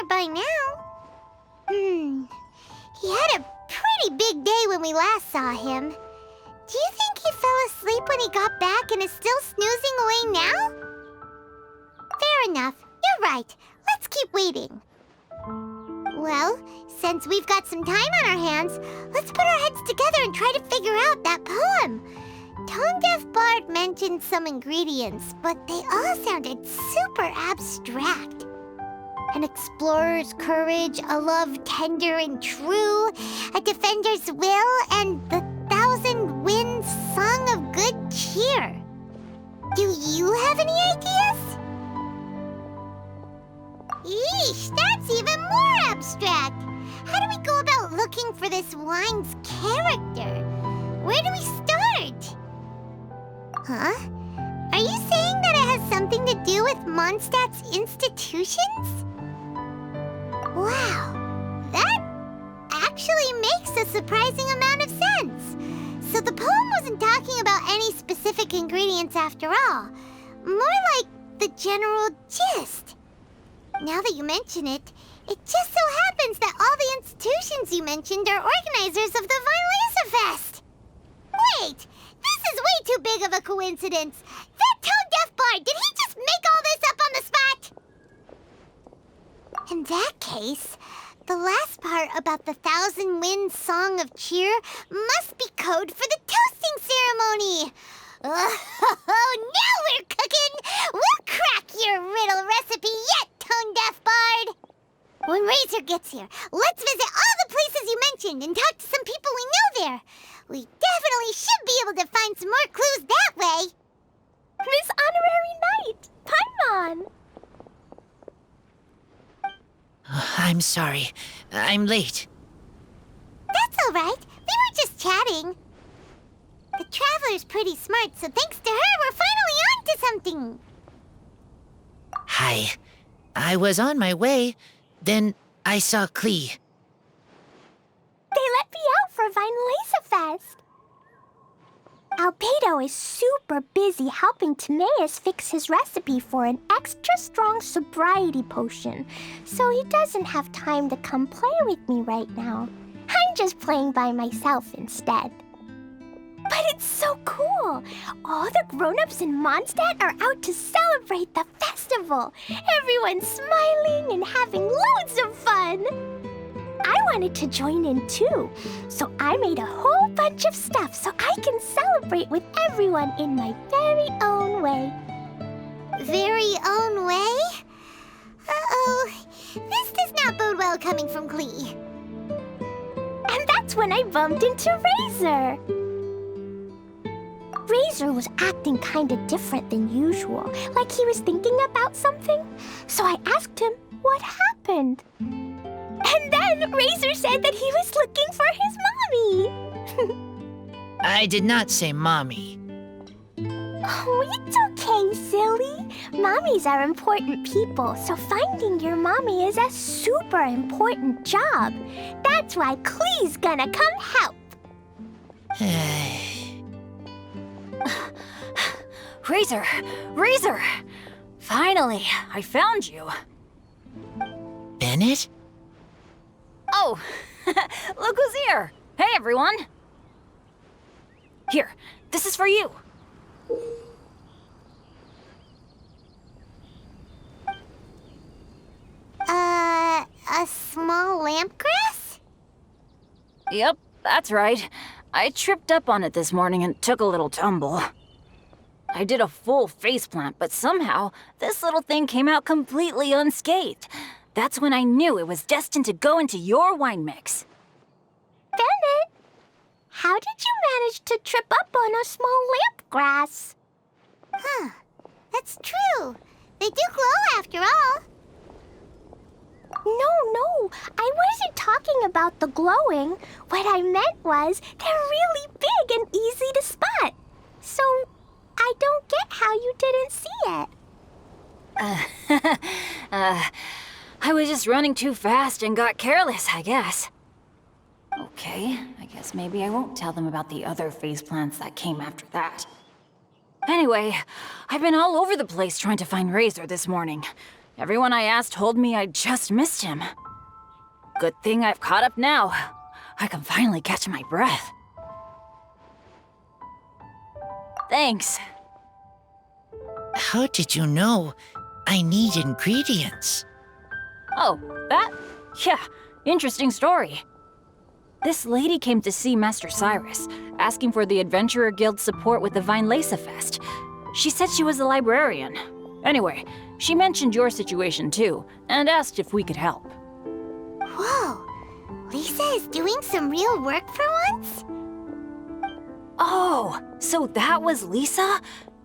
by now. He had a pretty big day when we last saw him. Do you think he fell asleep when he got back and is still snoozing away now? Fair enough. You're right. Let's keep waiting. Well, since we've got some time on our hands, let's put our heads together and try to figure out that poem. Tone-deaf Bard mentioned some ingredients, but they all sounded super abstract. An explorer's courage, a love tender and true, a defender's will, and the thousand winds song of good cheer. Do you have any ideas? Eesh, that's even more abstract. How do we go about looking for this wine's character? Where do we start? Huh? Are you saying that it has something to do with Mondstadt's institutions? Wow, that actually makes a surprising amount of sense. So the poem wasn't talking about any specific ingredients after all. More like the general gist. Now that you mention it, it just so happens that all the institutions you mentioned are organizers of the Vine Laser Fest. Wait, this is way too big of a coincidence. That tone-deaf bard, did he just make all this up on the spot? In that case, the last part about the Thousand Winds Song of Cheer must be code for the toasting ceremony. Oh, now we're cooking! We'll crack your riddle recipe yet, tone-deaf bard! When Razor gets here, let's visit all the places you mentioned and talk to some people we know there. We definitely should be able to find some more clues that way. Miss Honorary Knight, Paimon! I'm sorry. I'm late. That's all right. We were just chatting. The Traveler's pretty smart, so thanks to her, we're finally on to something. Hi. I was on my way. Then I saw Klee. They let me out for Vine Laser Fest. Albedo is super busy helping Timaeus fix his recipe for an extra strong sobriety potion, so he doesn't have time to come play with me right now. I'm just playing by myself instead. But it's so cool! All the grown-ups in Mondstadt are out to celebrate the festival. Everyone's smiling and having loads of fun. I wanted to join in too, so I made a whole bunch of stuff so I can celebrate with everyone in my very own way. Very own way? Uh-oh, this does not bode well coming from Klee. And that's when I bumped into Razor. Razor was acting kinda different than usual, like he was thinking about something. So I asked him what happened. And then Razor said that he was looking for his mommy. I did not say mommy. Oh, it's okay, silly. Mommies are important people, so finding your mommy is a super important job. That's why Klee's gonna come help. Razor! Razor! Finally, I found you. Bennett? Oh, look who's here! Hey, everyone! Here, this is for you. A small lampgrass? Yep, that's right. I tripped up on it this morning and took a little tumble. I did a full faceplant, but somehow this little thing came out completely unscathed. That's when I knew it was destined to go into your wine mix. Bennett, how did you manage to trip up on a small lampgrass? Huh, that's true. They do glow after all. No, I wasn't talking about the glowing. What I meant was they're really big and easy to spot. So I don't get how you didn't see it. I was just running too fast and got careless, I guess. Okay, I guess maybe I won't tell them about the other faceplants that came after that. Anyway, I've been all over the place trying to find Razor this morning. Everyone I asked told me I just missed him. Good thing I've caught up now. I can finally catch my breath. Thanks. How did you know I need ingredients? Oh, that? Yeah, interesting story. This lady came to see Master Cyrus, asking for the Adventurer Guild's support with the Vine Lesa Fest. She said she was a librarian. Anyway, she mentioned your situation too, and asked if we could help. Whoa, Lisa is doing some real work for once? Oh, so that was Lisa?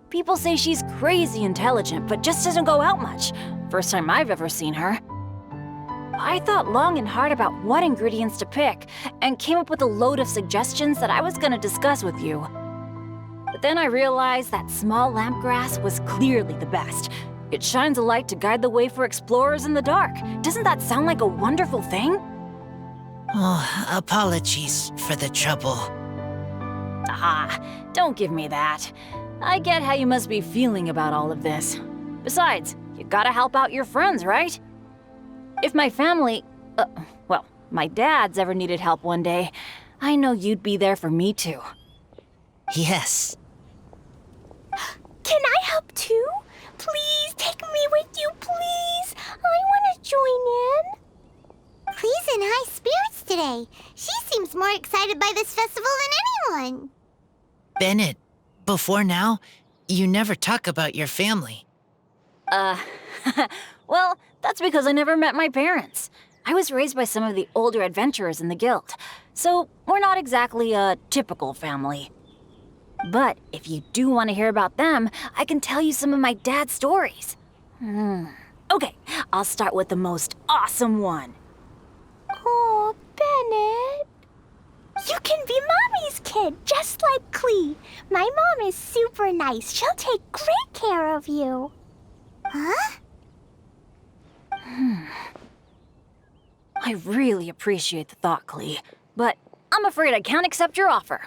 People say she's crazy intelligent, but just doesn't go out much. First time I've ever seen her. I thought long and hard about what ingredients to pick, and came up with a load of suggestions that I was gonna discuss with you. But then I realized that small lamp grass was clearly the best. It shines a light to guide the way for explorers in the dark. Doesn't that sound like a wonderful thing? Oh, apologies for the trouble. Ah, don't give me that. I get how you must be feeling about all of this. Besides, you gotta help out your friends, right? If my family, well, my dad's ever needed help one day, I know you'd be there for me too. Yes. Can I help too? Please take me with you, please. I want to join in. Clee's in high spirits today. She seems more excited by this festival than anyone. Bennett, before now, you never talk about your family. Well, that's because I never met my parents. I was raised by some of the older adventurers in the guild, so we're not exactly a typical family. But if you do want to hear about them, I can tell you some of my dad's stories. Okay, I'll start with the most awesome one. Oh, Bennett. You can be Mommy's kid, just like Clee. My mom is super nice. She'll take great care of you. Huh? I really appreciate the thought, Clee, but I'm afraid I can't accept your offer.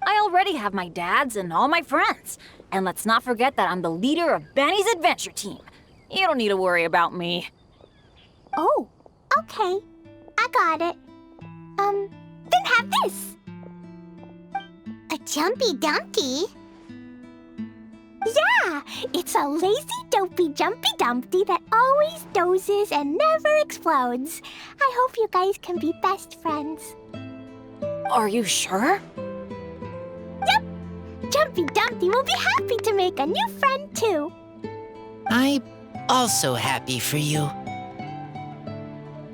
I already have my dad's and all my friends. And let's not forget that I'm the leader of Benny's adventure team. You don't need to worry about me. Oh, okay. I got it. Then have this. A Jumpy Dumpty? Yeah, it's a lazy, dopey, jumpy dumpty that always dozes and never explodes. I hope you guys can be best friends. Are you sure? Yep, Jumpy Dumpty will be happy to make a new friend too. I'm also happy for you.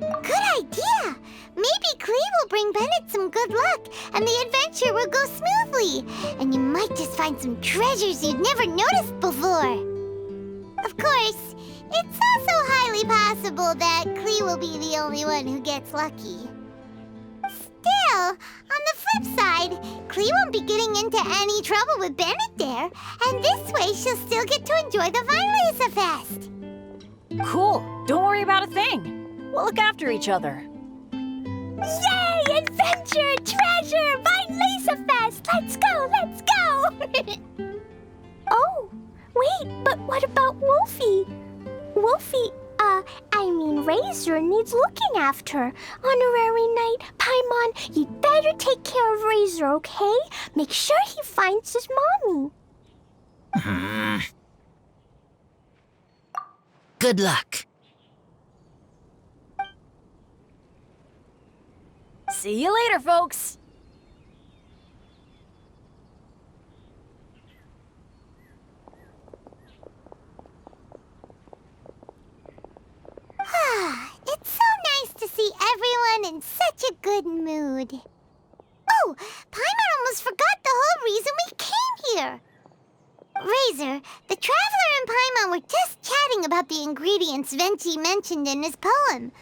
Good idea! Maybe Clee will bring Bennett some good luck, and the adventure will go smoothly. And you might just find some treasures you'd never noticed before. Of course, it's also highly possible that Clee will be the only one who gets lucky. Still, on the flip side, Clee won't be getting into any trouble with Bennett there, and this way she'll still get to enjoy the Vine Lesa Fest. Cool. Don't worry about a thing. We'll look after each other. Yay! Adventure! Treasure! Vine Lesa Fest! Let's go! Let's go! Oh, wait, but what about Wolfie? Wolfie, Razor needs looking after. Honorary Knight, Paimon, you'd better take care of Razor, okay? Make sure he finds his mommy. Good luck. See you later, folks. It's so nice to see everyone in such a good mood. Oh, Paimon almost forgot the whole reason we came here. Razor, the Traveler and Paimon were just chatting about the ingredients Venti mentioned in his poem.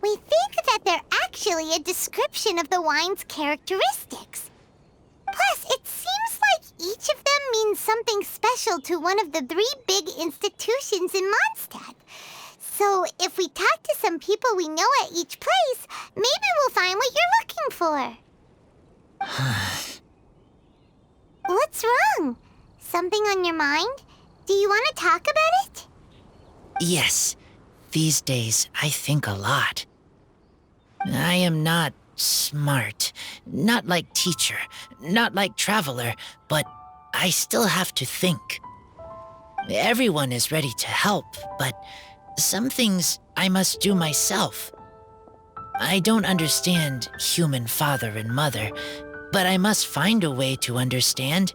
We think that they're actually a description of the wine's characteristics. Plus, it seems like each of them means something special to one of the 3 big institutions in Mondstadt. So, if we talk to some people we know at each place, maybe we'll find what you're looking for. What's wrong? Something on your mind? Do you want to talk about it? Yes, These days, I think a lot. I am not smart, not like teacher, not like traveler, but I still have to think. Everyone is ready to help, but some things I must do myself. I don't understand human father and mother, but I must find a way to understand.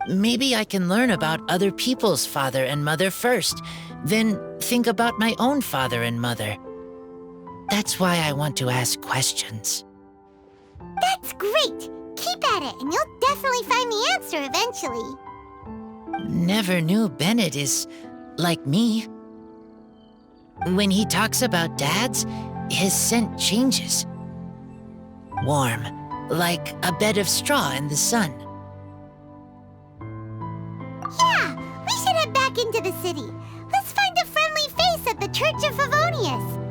Maybe I can learn about other people's father and mother first, then think about my own father and mother. That's why I want to ask questions. That's great! Keep at it, and you'll definitely find the answer eventually. Never knew Bennett is like me. When he talks about dads, his scent changes. Warm, like a bed of straw in the sun. Yeah, we should head back into the city. Let's find a friendly face at the Church of Favonius.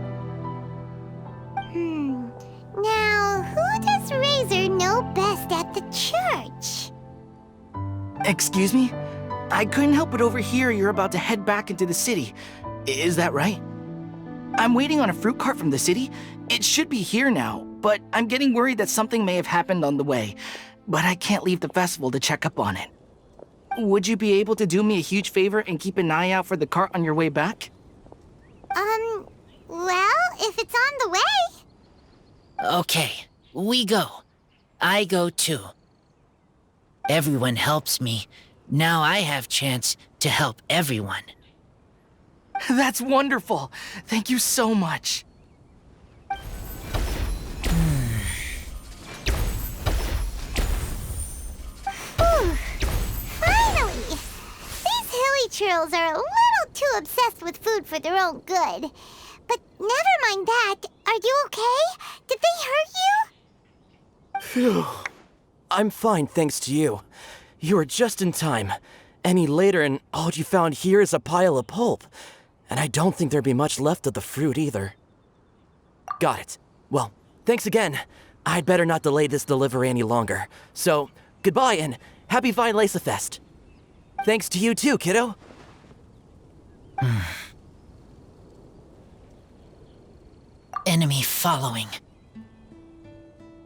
Now, who does Razor know best at the church? Excuse me? I couldn't help but overhear you're about to head back into the city. Is that right? I'm waiting on a fruit cart from the city. It should be here now, but I'm getting worried that something may have happened on the way. But I can't leave the festival to check up on it. Would you be able to do me a huge favor and keep an eye out for the cart on your way back? Well, if it's on the way. Okay, we go. I go too. Everyone helps me. Now I have chance to help everyone. That's wonderful. Thank you so much. Whew. Finally! These hilly churls are a little too obsessed with food for their own good. But never mind that. Are you okay? Did they hurt you? Phew. I'm fine, thanks to you. You were just in time. Any later and all you found here is a pile of pulp. And I don't think there'd be much left of the fruit either. Got it. Well, thanks again. I'd better not delay this delivery any longer. So, goodbye and happy Vine Lace Fest. Thanks to you too, kiddo. Enemy following.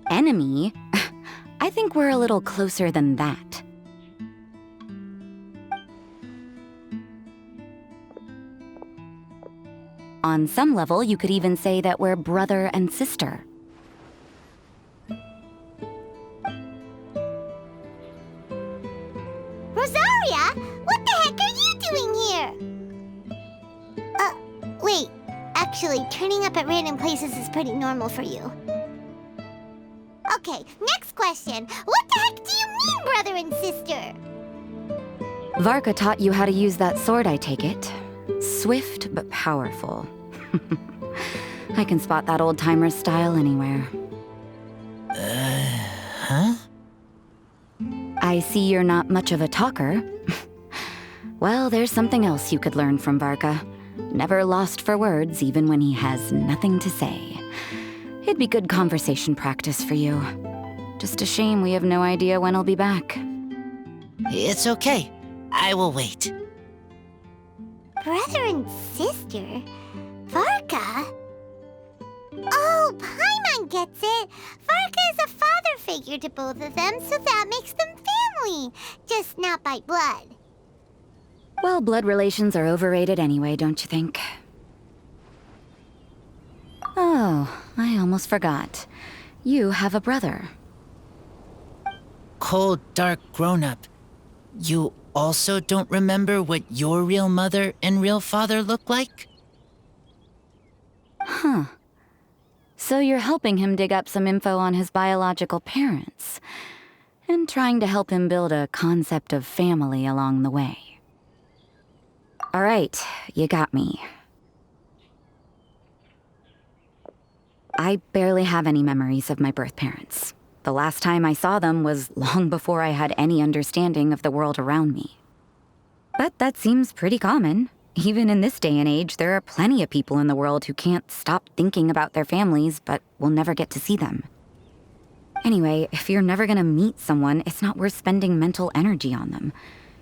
Enemy? I think we're a little closer than that. On some level, you could even say that we're brother and sister. Rosaria? What the heck are you doing here? Wait. Actually, turning up at random places is pretty normal for you. Okay, next question. What the heck do you mean, brother and sister? Varka taught you how to use that sword, I take it. Swift but powerful. I can spot that old-timer's style anywhere. Huh? I see you're not much of a talker. Well, there's something else you could learn from Varka. Never lost for words, even when he has nothing to say. It'd be good conversation practice for you. Just a shame we have no idea when he'll be back. It's okay. I will wait. Brother and sister? Varka? Oh, Paimon gets it. Varka is a father figure to both of them, so that makes them family. Just not by blood. Well, blood relations are overrated anyway, don't you think? Oh, I almost forgot. You have a brother. Cold, dark grown-up. You also don't remember what your real mother and real father look like? Huh. So you're helping him dig up some info on his biological parents, and trying to help him build a concept of family along the way. All right, you got me. I barely have any memories of my birth parents. The last time I saw them was long before I had any understanding of the world around me. But that seems pretty common. Even in this day and age, there are plenty of people in the world who can't stop thinking about their families, but will never get to see them. Anyway, if you're never gonna meet someone, it's not worth spending mental energy on them.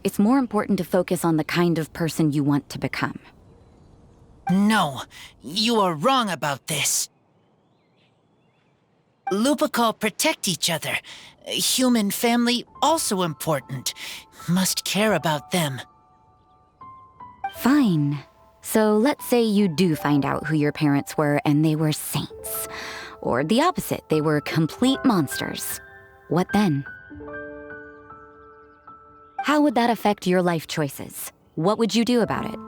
It's more important to focus on the kind of person you want to become. No, you are wrong about this. Lupical protect each other. Human family also important. Must care about them. Fine. So let's say you do find out who your parents were and they were saints. Or the opposite, they were complete monsters. What then? How would that affect your life choices? What would you do about it?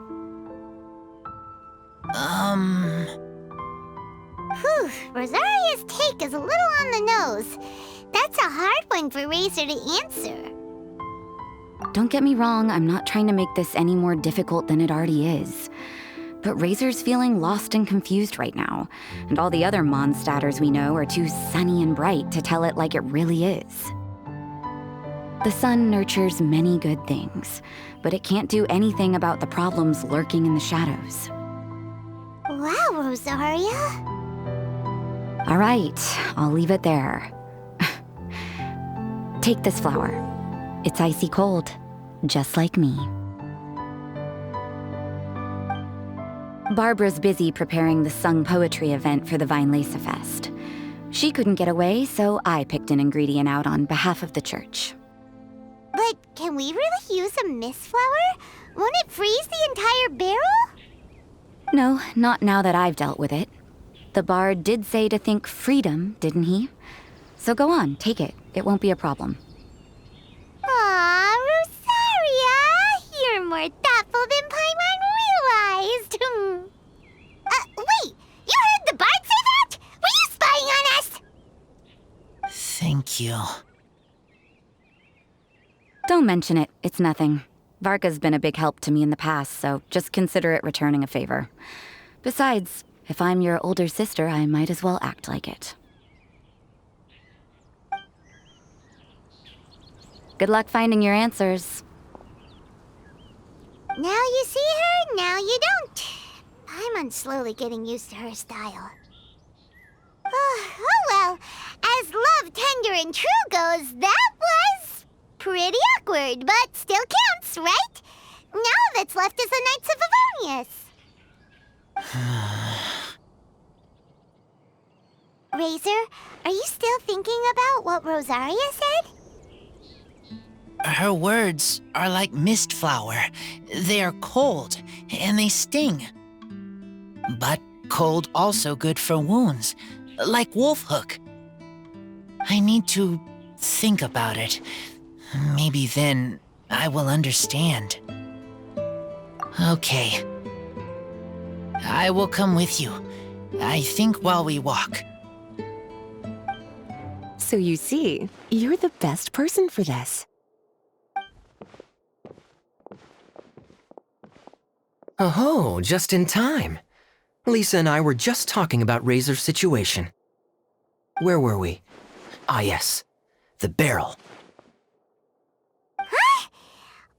Whew, Rosaria's take is a little on the nose. That's a hard one for Razor to answer. Don't get me wrong, I'm not trying to make this any more difficult than it already is. But Razor's feeling lost and confused right now, and all the other Mondstadters we know are too sunny and bright to tell it like it really is. The sun nurtures many good things, but it can't do anything about the problems lurking in the shadows. Wow, Rosaria. All right, I'll leave it there. Take this flower. It's icy cold, just like me. Barbara's busy preparing the sung poetry event for the Vinelesa Fest. She couldn't get away, so I picked an ingredient out on behalf of the church. But can we really use a mist flower? Won't it freeze the entire barrel? No, not now that I've dealt with it. The bard did say to think freedom, didn't he? So go on, take it. It won't be a problem. Aw, Rosaria! You're more thoughtful than Paimon realized. Wait! You heard the bard say that? Were you spying on us? Thank you. Don't mention it. It's nothing. Varka's been a big help to me in the past, so just consider it returning a favor. Besides, if I'm your older sister, I might as well act like it. Good luck finding your answers. Now you see her, now you don't. Paimon's slowly getting used to her style. Oh well, as love tender and true goes, that was pretty awkward, but still counts, right? Now all that's left is the Knights of Avonius. Razor, are you still thinking about what Rosaria said? Her words are like mist flower. They are cold, and they sting. But cold also good for wounds, like wolfhook. I need to think about it. Maybe then I will understand. Okay. I will come with you. I think while we walk. So you see, you're the best person for this. Oh, just in time. Lisa and I were just talking about Razor's situation. Where were we? Ah, yes. The barrel. Huh?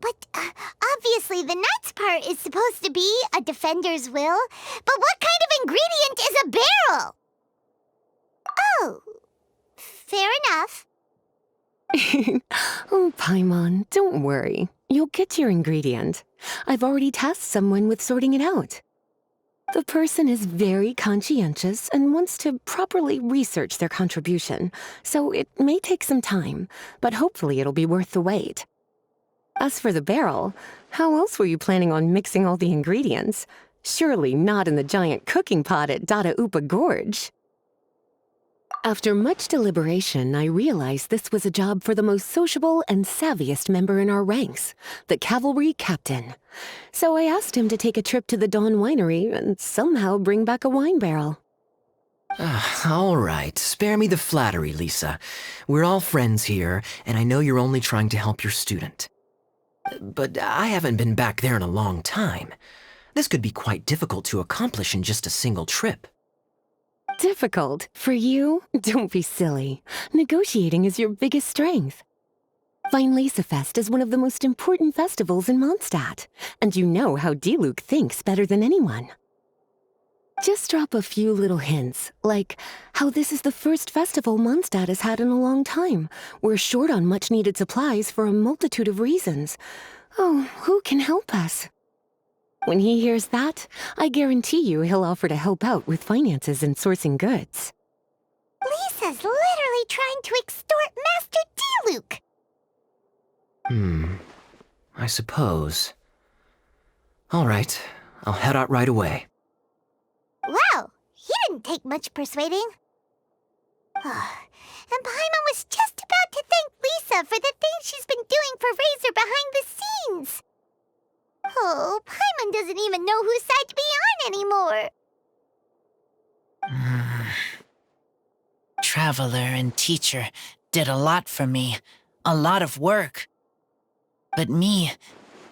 But obviously the nuts part is supposed to be a defender's will. But what kind of ingredient is a barrel? Oh, fair enough. Oh, Paimon, don't worry. You'll get your ingredient. I've already tasked someone with sorting it out. The person is very conscientious and wants to properly research their contribution, so it may take some time, but hopefully it'll be worth the wait. As for the barrel, how else were you planning on mixing all the ingredients? Surely not in the giant cooking pot at Dada Upa Gorge. After much deliberation, I realized this was a job for the most sociable and savviest member in our ranks, the cavalry captain. So I asked him to take a trip to the Dawn Winery and somehow bring back a wine barrel. All right, spare me the flattery, Lisa. We're all friends here, and I know you're only trying to help your student. But I haven't been back there in a long time. This could be quite difficult to accomplish in just a single trip. Difficult? For you? Don't be silly. Negotiating is your biggest strength. Vinelesa Fest is one of the most important festivals in Mondstadt, and you know how Diluc thinks better than anyone. Just drop a few little hints, like how this is the first festival Mondstadt has had in a long time. We're short on much-needed supplies for a multitude of reasons. Oh, who can help us? When he hears that, I guarantee you he'll offer to help out with finances and sourcing goods. Lisa's literally trying to extort Master D-Luke. I suppose. All right, I'll head out right away. Wow, he didn't take much persuading. And Paimon was just about to thank Lisa for the things she's been doing for Razor behind the scenes. Oh, Paimon doesn't even know whose side to be on anymore. Traveler and teacher did a lot for me, a lot of work. But me,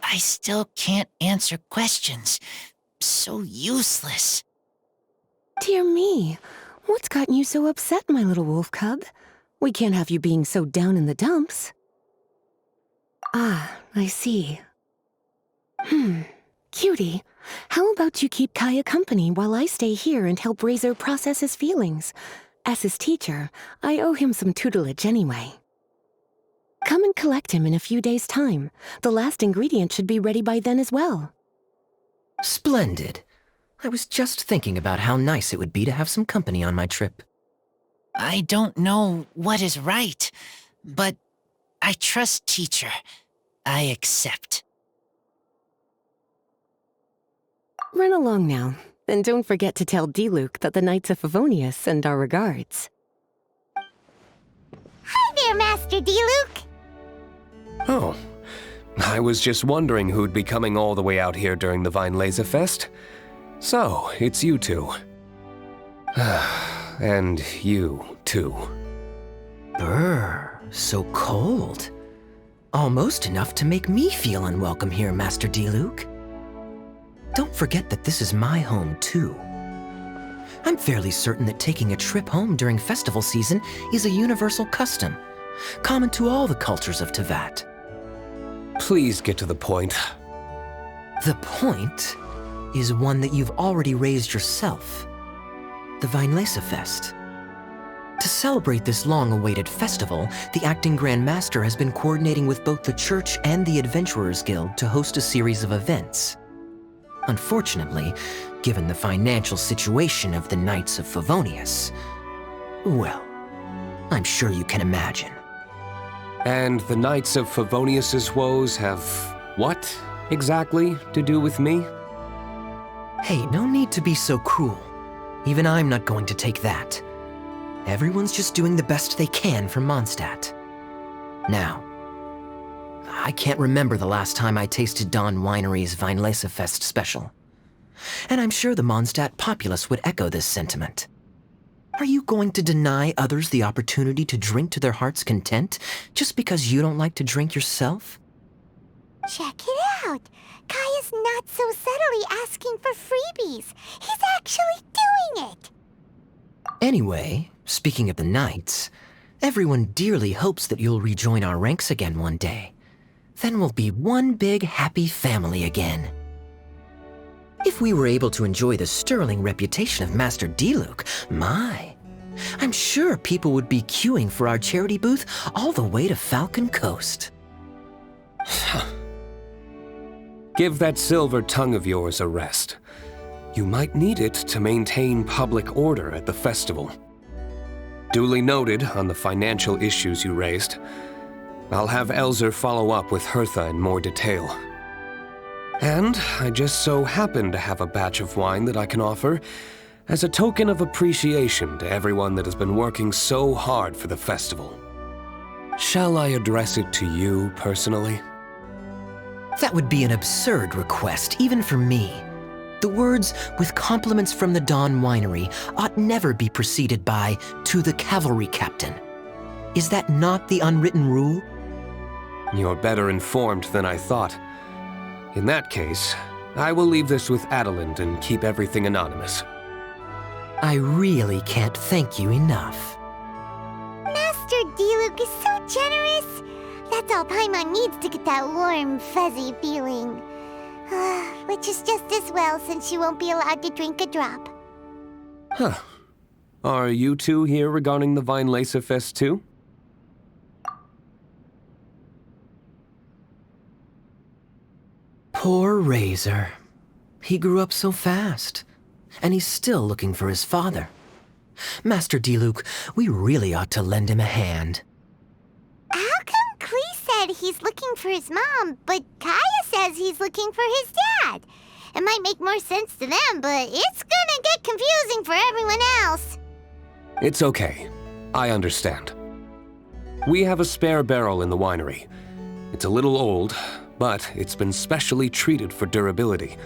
I still can't answer questions. So useless. Dear me, what's gotten you so upset, my little wolf cub? We can't have you being so down in the dumps. Ah, I see. Cutie, how about you keep Kaya company while I stay here and help Razor process his feelings? As his teacher, I owe him some tutelage anyway. Come and collect him in a few days' time. The last ingredient should be ready by then as well. Splendid. I was just thinking about how nice it would be to have some company on my trip. I don't know what is right, but I trust teacher. I accept. Run along now, and don't forget to tell D-Luke that the Knights of Favonius send our regards. Hi there, Master D-Luke. Oh, I was just wondering who'd be coming all the way out here during the Vine Laser Fest. So, it's you two. And you, too. Brr, so cold. Almost enough to make me feel unwelcome here, Master D-Luke. Don't forget that this is my home, too. I'm fairly certain that taking a trip home during festival season is a universal custom, common to all the cultures of Teyvat. Please get to the point. The point is one that you've already raised yourself. The Vinelesa Fest. To celebrate this long-awaited festival, the Acting Grand Master has been coordinating with both the Church and the Adventurers Guild to host a series of events. Unfortunately, given the financial situation of the Knights of Favonius, well, I'm sure you can imagine. And the Knights of Favonius's woes have what, exactly, to do with me? Hey, no need to be so cruel. Even I'm not going to take that. Everyone's just doing the best they can for Mondstadt. Now, I can't remember the last time I tasted Dawn Winery's Vinelesa Fest special. And I'm sure the Mondstadt populace would echo this sentiment. Are you going to deny others the opportunity to drink to their heart's content just because you don't like to drink yourself? Check it out. Kaya's not so subtly asking for freebies. He's actually doing it. Anyway, speaking of the Knights, everyone dearly hopes that you'll rejoin our ranks again one day. Then we'll be one big happy family again. If we were able to enjoy the sterling reputation of Master D-Luke, my, I'm sure people would be queuing for our charity booth all the way to Falcon Coast. Give that silver tongue of yours a rest. You might need it to maintain public order at the festival. Duly noted on the financial issues you raised. I'll have Elzer follow up with Hertha in more detail. And I just so happen to have a batch of wine that I can offer as a token of appreciation to everyone that has been working so hard for the festival. Shall I address it to you personally? That would be an absurd request, even for me. The words, with compliments from the Dawn Winery, ought never be preceded by, to the cavalry captain. Is that not the unwritten rule? You're better informed than I thought. In that case, I will leave this with Adelind and keep everything anonymous. I really can't thank you enough. Master D-Luke is so generous. That's all Paimon needs to get that warm, fuzzy feeling. Which is just as well since she won't be allowed to drink a drop. Huh. Are you two here regarding the Vinelesa Fest too? Poor Razor. He grew up so fast, and he's still looking for his father. Master Diluc, we really ought to lend him a hand. How come Klee said he's looking for his mom, but Kaya says he's looking for his dad? It might make more sense to them, but it's gonna get confusing for everyone else. It's okay. I understand. We have a spare barrel in the winery. It's a little old, but it's been specially treated for durability.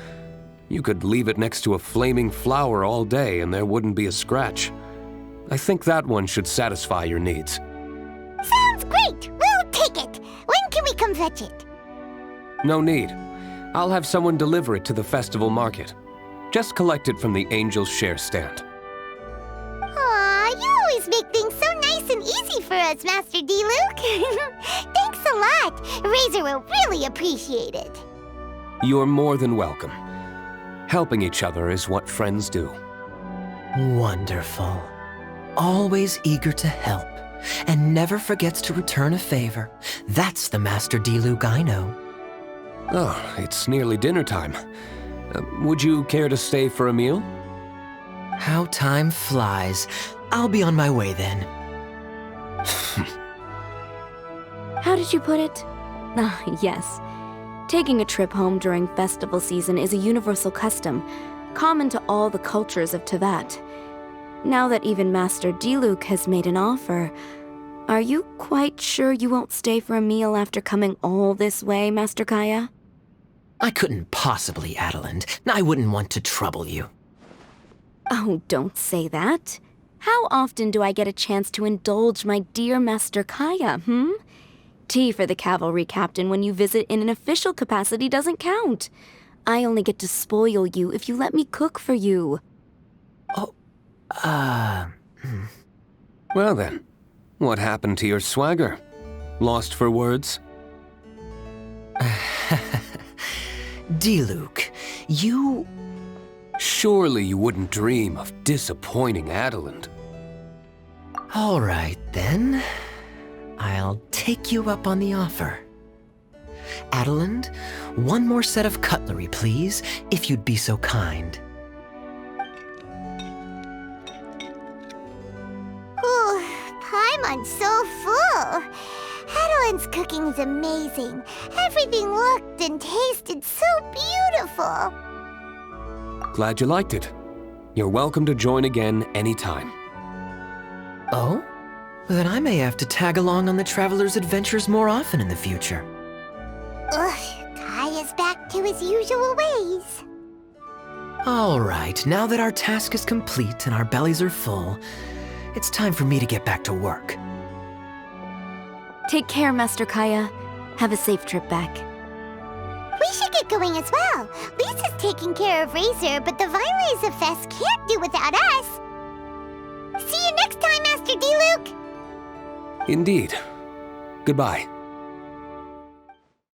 You could leave it next to a flaming flower all day and there wouldn't be a scratch. I think that one should satisfy your needs. Sounds great! We'll take it! When can we come fetch it? No need. I'll have someone deliver it to the festival market. Just collect it from the Angel's Share stand. Aw, you always make things so nice and easy for us, Master Diluc. Thanks a lot. Razor will really appreciate it. You're more than welcome. Helping each other is what friends do. Wonderful. Always eager to help, and never forgets to return a favor. That's the Master Diluc I know. Oh, it's nearly dinner time. Would you care to stay for a meal? How time flies. I'll be on my way then. How did you put it? Ah, yes. Taking a trip home during festival season is a universal custom, common to all the cultures of Teyvat. Now that even Master Diluc has made an offer, are you quite sure you won't stay for a meal after coming all this way, Master Kaya? I couldn't possibly, Adeland. I wouldn't want to trouble you. Oh, don't say that. How often do I get a chance to indulge my dear Master Kaya, Tea for the cavalry captain when you visit in an official capacity doesn't count. I only get to spoil you if you let me cook for you. Well then, what happened to your swagger? Lost for words? Diluc, you... Surely you wouldn't dream of disappointing Adeland. All right, then. I'll take you up on the offer. Adeland, one more set of cutlery, please, if you'd be so kind. Ooh, Paimon's so full. Adeline's cooking's amazing. Everything looked and tasted so beautiful. Glad you liked it. You're welcome to join again anytime. Oh? Then I may have to tag along on the Traveler's adventures more often in the future. Ugh, Kaya's back to his usual ways. All right, now that our task is complete and our bellies are full, it's time for me to get back to work. Take care, Master Kaya. Have a safe trip back. We should get going as well. Lisa's taking care of Razor, but the Vilays Fest can't do without us. See you next time, Master Diluc. Indeed. Goodbye.